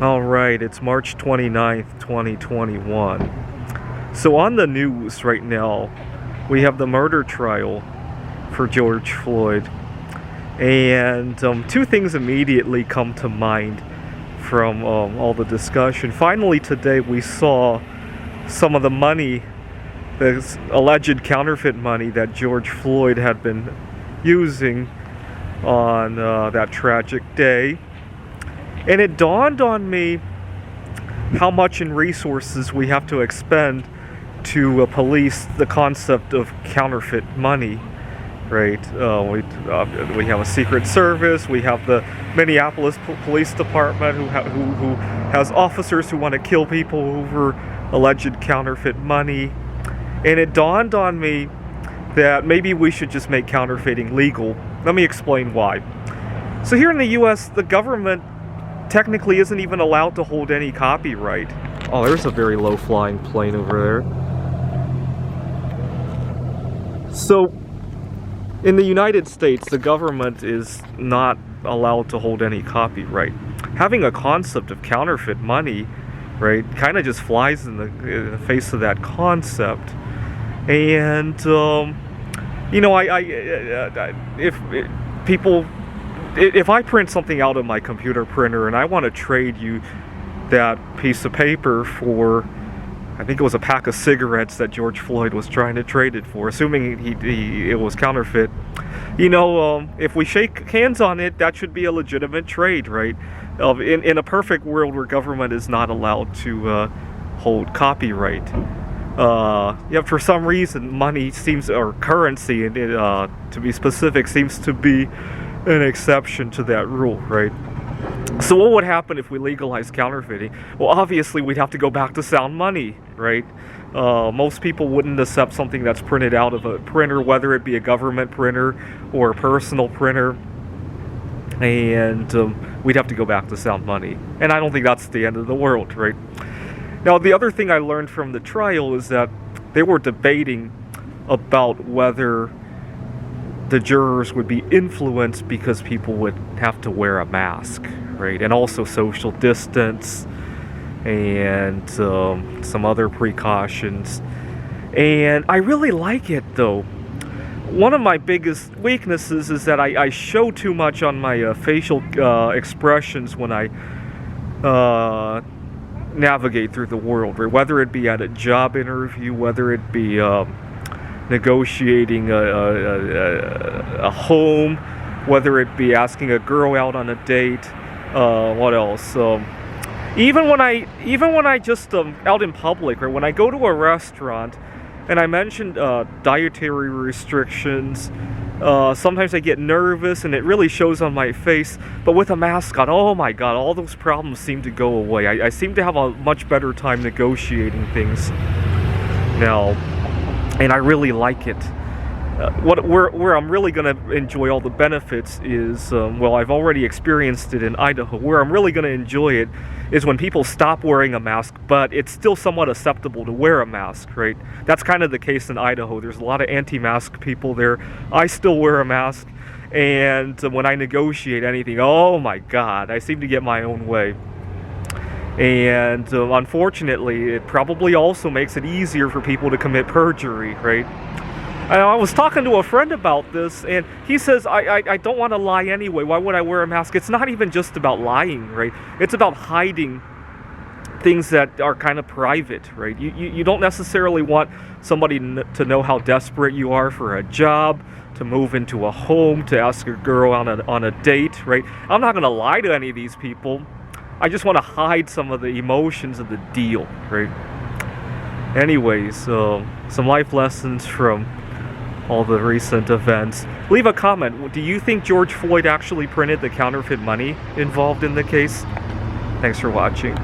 Alright, it's March 29th, 2021. So on the news right now, we have the murder trial for George Floyd. And two things immediately come to mind from all the discussion. Finally today we saw some of the money, the alleged counterfeit money that George Floyd had been using on that tragic day. And it dawned on me how much in resources we have to expend to police the concept of counterfeit money, right? We have a secret service. We have the Minneapolis Police Department who has officers who want to kill people over alleged counterfeit money. And it dawned on me that maybe we should just make counterfeiting legal. Let me explain why. So here in the U.S., the government technically isn't even allowed to hold any copyright. Oh, there's a very low-flying plane over there. So, in the United States, the government is not allowed to hold any copyright. Having a concept of counterfeit money, right, kind of just flies in the face of that concept. And, you know, if I print something out of my computer printer and I want to trade you that piece of paper for, I think it was a pack of cigarettes that George Floyd was trying to trade it for, assuming it was counterfeit, you know, if we shake hands on it, that should be a legitimate trade, right? In a perfect world where government is not allowed to hold copyright. Yeah, for some reason, money seems, or currency, to be specific, seems to be an exception to that rule, right? So what would happen if we legalized counterfeiting? Well, obviously we'd have to go back to sound money, right? Most people wouldn't accept something that's printed out of a printer, whether it be a government printer or a personal printer, and we'd have to go back to sound money. And I don't think that's the end of the world, right? Now, the other thing I learned from the trial is that they were debating about whether the jurors would be influenced because people would have to wear a mask, right? And also social distance and some other precautions. And I really like it, though. One of my biggest weaknesses is that I show too much on my facial expressions when I navigate through the world, right? Whether it be at a job interview, whether it be negotiating a home, whether it be asking a girl out on a date, what else? Even when I just out in public, or when I go to a restaurant and I mentioned dietary restrictions, sometimes I get nervous and it really shows on my face. But with a mask on, oh my God, all those problems seem to go away. I seem to have a much better time negotiating things now. And I really like it. Where I'm really going to enjoy all the benefits is, well, I've already experienced it in Idaho. Where I'm really going to enjoy it is when people stop wearing a mask, but it's still somewhat acceptable to wear a mask, right? That's kind of the case in Idaho. There's a lot of anti-mask people there. I still wear a mask, and when I negotiate anything, oh my God, I seem to get my own way. And unfortunately, it probably also makes it easier for people to commit perjury, right? I was talking to a friend about this, and he says, I don't want to lie anyway. Why would I wear a mask? It's not even just about lying, right? It's about hiding things that are kind of private, right? You don't necessarily want somebody to know how desperate you are for a job, to move into a home, to ask a girl on a date, right? I'm not going to lie to any of these people. I just want to hide some of the emotions of the deal, right? Anyways, some life lessons from all the recent events. Leave a comment. Do you think George Floyd actually printed the counterfeit money involved in the case? Thanks for watching.